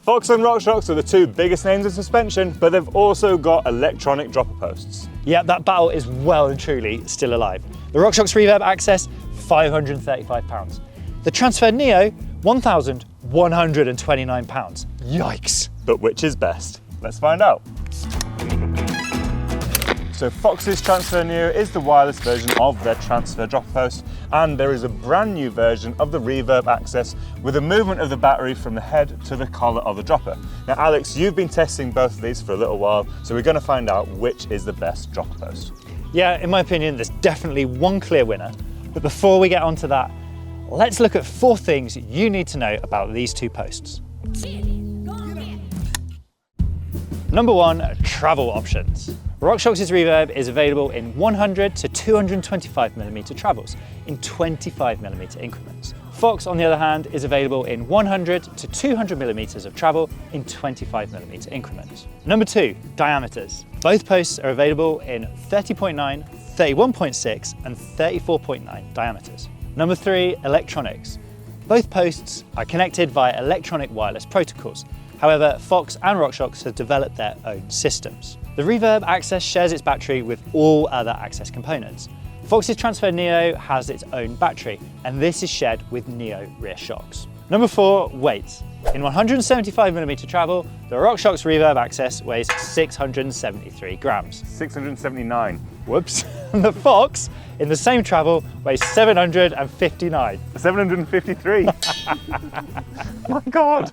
Fox and RockShox are the two biggest names in suspension, but they've also got electronic dropper posts. Yeah, that battle is well and truly still alive. The RockShox Reverb AXS, £535. The Transfer Neo, £1,129. Yikes. But which is best? Let's find out. So Fox's Transfer Neo is the wireless version of their transfer dropper post, and there is a brand new version of the Reverb AXS with a movement of the battery from the head to the collar of the dropper. Now Alex, you've been testing both of these for a little while, so we're going to find out which is the best dropper post. Yeah, in my opinion, there's definitely one clear winner. But before we get onto that, let's look at 4 things you need to know about these two posts. Number 1, travel options. RockShox's Reverb is available in 100 to 225mm travels in 25mm increments. Fox, on the other hand, is available in 100 to 200mm of travel in 25mm increments. Number 2, diameters. Both posts are available in 30.9, 31.6 and 34.9 diameters. Number 3, electronics. Both posts are connected via electronic wireless protocols. However, Fox and RockShox have developed their own systems. The Reverb AXS shares its battery with all other AXS components. Fox's Transfer Neo has its own battery, and this is shared with Neo rear shocks. Number 4, weight. In 175mm travel, the RockShox Reverb AXS weighs 673 grams. 679. Whoops. And the Fox, in the same travel, weighs 759. 753. My God.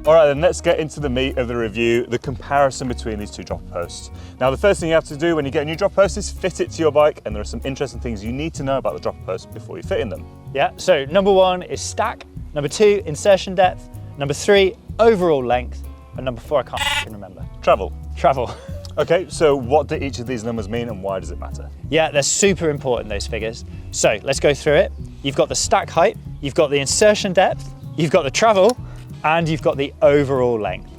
All right, then let's get into the meat of the review, the comparison between these two dropper posts. Now, the first thing you have to do when you get a new dropper post is fit it to your bike, and there are some interesting things you need to know about the dropper post before you fit in them. Yeah, so number 1 is stack, number 2, insertion depth, number 3, overall length, and number 4, I can't remember. Travel. Travel. Okay, so what do each of these numbers mean and why does it matter? Yeah, they're super important, those figures. So let's go through it. You've got the stack height, you've got the insertion depth, you've got the travel, and you've got the overall length.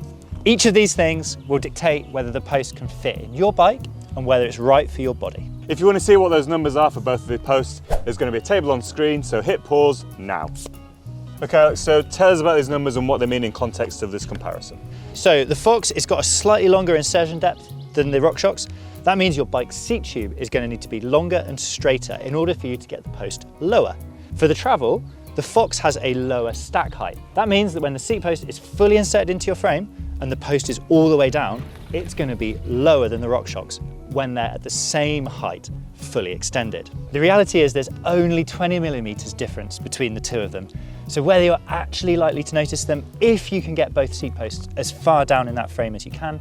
Each of these things will dictate whether the post can fit in your bike and whether it's right for your body. If you want to see what those numbers are for both of the posts, there's going to be a table on screen, so hit pause now. Okay, Alex, so tell us about these numbers and what they mean in context of this comparison. So the Fox has got a slightly longer insertion depth than the RockShox. That means your bike's seat tube is going to need to be longer and straighter in order for you to get the post lower. For the travel, the Fox has a lower stack height. That means that when the seat post is fully inserted into your frame and the post is all the way down, it's going to be lower than the RockShox when they're at the same height, fully extended. The reality is there's only 20mm difference between the two of them. So whether you're actually likely to notice them if you can get both seat posts as far down in that frame as you can,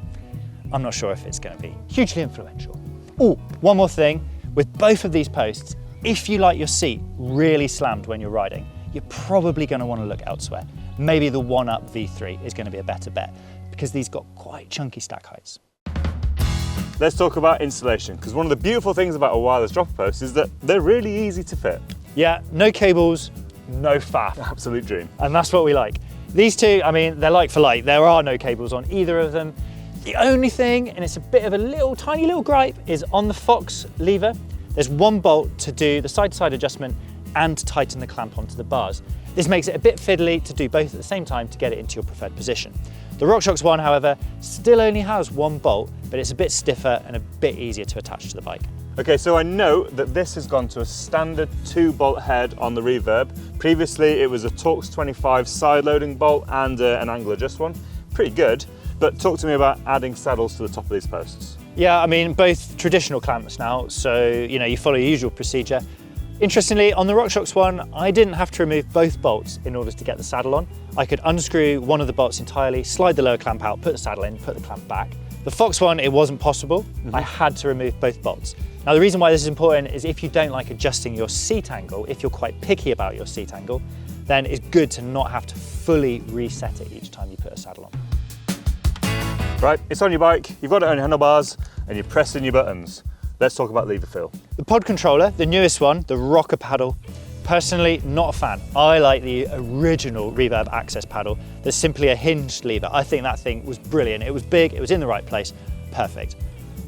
I'm not sure if it's going to be hugely influential. Oh, one more thing, with both of these posts, if you like your seat really slammed when you're riding, you're probably going to want to look elsewhere. Maybe the one-up V3 is going to be a better bet because these got quite chunky stack heights. Let's talk about installation, because one of the beautiful things about a wireless dropper post is that they're really easy to fit. Yeah, no cables, no faff. Absolute dream. And that's what we like. These two, I mean, they're like for like. There are no cables on either of them. The only thing, and it's a bit of a tiny little gripe, is on the Fox lever, there's one bolt to do the side-to-side adjustment and to tighten the clamp onto the bars. This makes it a bit fiddly to do both at the same time to get it into your preferred position. The RockShox one, however, still only has one bolt, but it's a bit stiffer and a bit easier to attach to the bike. Okay, so I know that this has gone to a standard 2-bolt head on the Reverb. Previously, it was a Torx 25 side-loading bolt and an angle adjust one. Pretty good, but talk to me about adding saddles to the top of these posts. Yeah, I mean, both traditional clamps now, so you follow your usual procedure. Interestingly, on the RockShox one, I didn't have to remove both bolts in order to get the saddle on. I could unscrew one of the bolts entirely, slide the lower clamp out, put the saddle in, put the clamp back. The Fox one, it wasn't possible. I had to remove both bolts. Now, the reason why this is important is if you don't like adjusting your seat angle, if you're quite picky about your seat angle, then it's good to not have to fully reset it each time you put a saddle on. Right, it's on your bike, you've got it on your handlebars, and you're pressing your buttons. Let's talk about lever feel. The pod controller, the newest one, the rocker paddle, personally not a fan. I like the original Reverb AXS paddle. There's simply a hinged lever. I think that thing was brilliant. It was big, it was in the right place, perfect.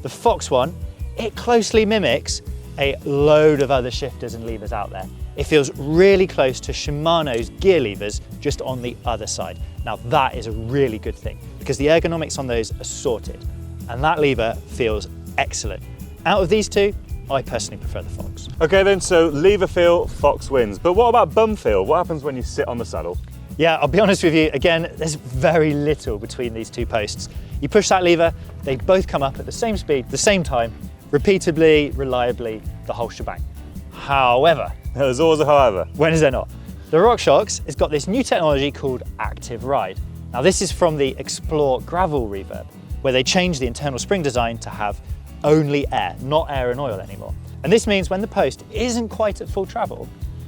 The Fox one, it closely mimics a load of other shifters and levers out there. It feels really close to Shimano's gear levers just on the other side. Now that is a really good thing because the ergonomics on those are sorted and that lever feels excellent. Out of these two, I personally prefer the Fox. Okay then, so lever feel, Fox wins. But what about bum feel? What happens when you sit on the saddle? Yeah, I'll be honest with you, again, there's very little between these two posts. You push that lever, they both come up at the same speed, the same time, repeatably, reliably, the whole shebang. However, there's always a however. When is there not? The RockShox has got this new technology called Active Ride. Now this is from the Explore Gravel Reverb, where they changed the internal spring design to have only air, not air and oil anymore. And this means when the post isn't quite at full travel,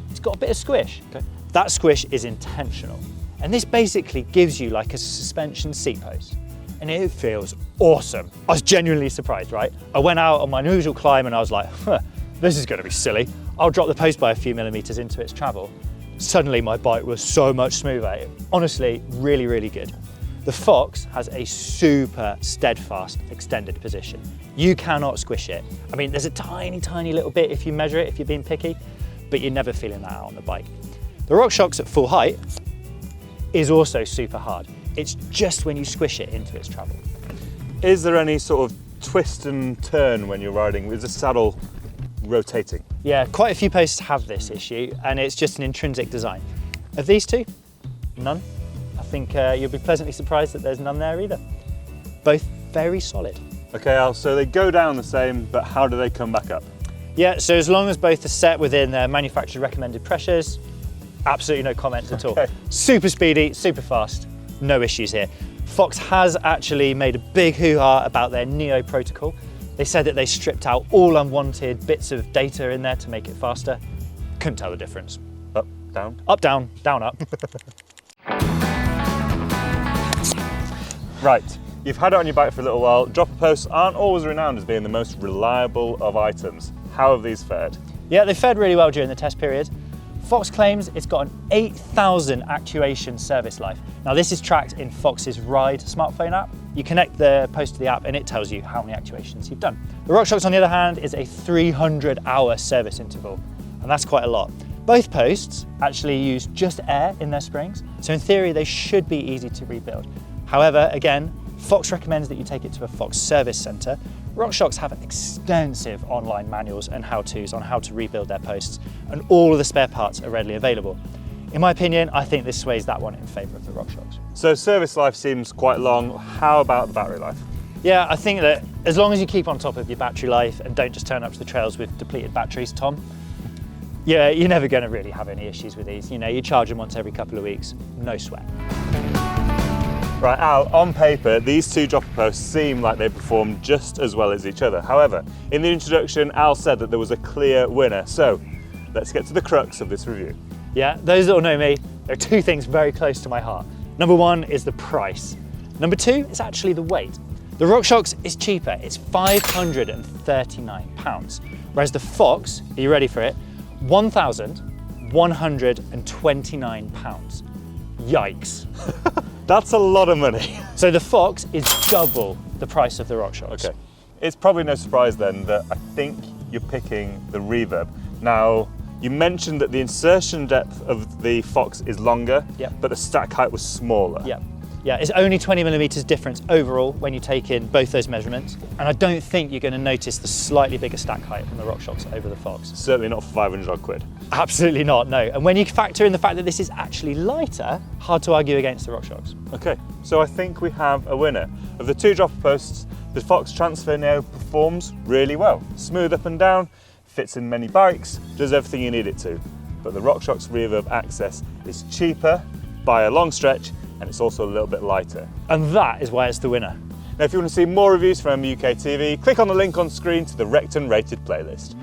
it's got a bit of squish. Okay. That squish is intentional. And this basically gives you like a suspension seat post. And it feels awesome. I was genuinely surprised, right? I went out on my usual climb and I was like, this is gonna be silly. I'll drop the post by a few millimeters into its travel. Suddenly my bike was so much smoother. Honestly, really, really good. The Fox has a super steadfast extended position. You cannot squish it. I mean, there's a tiny, tiny little bit if you measure it, if you're being picky, but you're never feeling that out on the bike. The RockShox at full height is also super hard. It's just when you squish it into its travel. Is there any sort of twist and turn when you're riding? Is the saddle rotating? Yeah, quite a few posts have this issue and it's just an intrinsic design. Of these two, none. I think you'll be pleasantly surprised that there's none there either. Both very solid. Okay, Al, so they go down the same, but how do they come back up? Yeah, so as long as both are set within their manufacturer recommended pressures, absolutely no comments at all. Super speedy, super fast, no issues here. Fox has actually made a big hoo-ha about their Neo protocol. They said that they stripped out all unwanted bits of data in there to make it faster. Couldn't tell the difference. Up, down? Up, down, down, up. Right, you've had it on your bike for a little while. Dropper posts aren't always renowned as being the most reliable of items. How have these fared? Yeah, they fared really well during the test period. Fox claims it's got an 8,000 actuation service life. Now this is tracked in Fox's Ride smartphone app. You connect the post to the app and it tells you how many actuations you've done. The RockShox on the other hand is a 300-hour service interval, and that's quite a lot. Both posts actually use just air in their springs, so in theory they should be easy to rebuild. However, again, Fox recommends that you take it to a Fox service centre. RockShox have extensive online manuals and how-tos on how to rebuild their posts, and all of the spare parts are readily available. In my opinion, I think this sways that one in favour of the RockShox. So service life seems quite long. How about the battery life? Yeah, I think that as long as you keep on top of your battery life and don't just turn up to the trails with depleted batteries, Tom, yeah, you're never going to really have any issues with these. You know, you charge them once every couple of weeks, no sweat. Right, Al, on paper, these two dropper posts seem like they perform just as well as each other. However, in the introduction, Al said that there was a clear winner. So let's get to the crux of this review. Yeah, those that all know me, there are two things very close to my heart. Number one is the price. Number two is actually the weight. The RockShox is cheaper, it's £539, whereas the Fox, are you ready for it? £1,129. Yikes. That's a lot of money. So the Fox is double the price of the RockShox. Okay. It's probably no surprise then that I think you're picking the Reverb. Now, you mentioned that the insertion depth of the Fox is longer, yep, but the stack height was smaller. Yeah. Yeah, it's only 20 millimeters difference overall when you take in both those measurements. And I don't think you're going to notice the slightly bigger stack height from the RockShox over the Fox. Certainly not for 500 odd quid. Absolutely not, no. And when you factor in the fact that this is actually lighter, hard to argue against the RockShox. Okay, so I think we have a winner. Of the two dropper posts, the Fox Transfer Neo performs really well. Smooth up and down, fits in many bikes, does everything you need it to. But the RockShox Reverb AXS is cheaper by a long stretch, and it's also a little bit lighter. And that is why it's the winner. Now, if you want to see more reviews from MBUK TV, click on the link on screen to the Recton Rated playlist.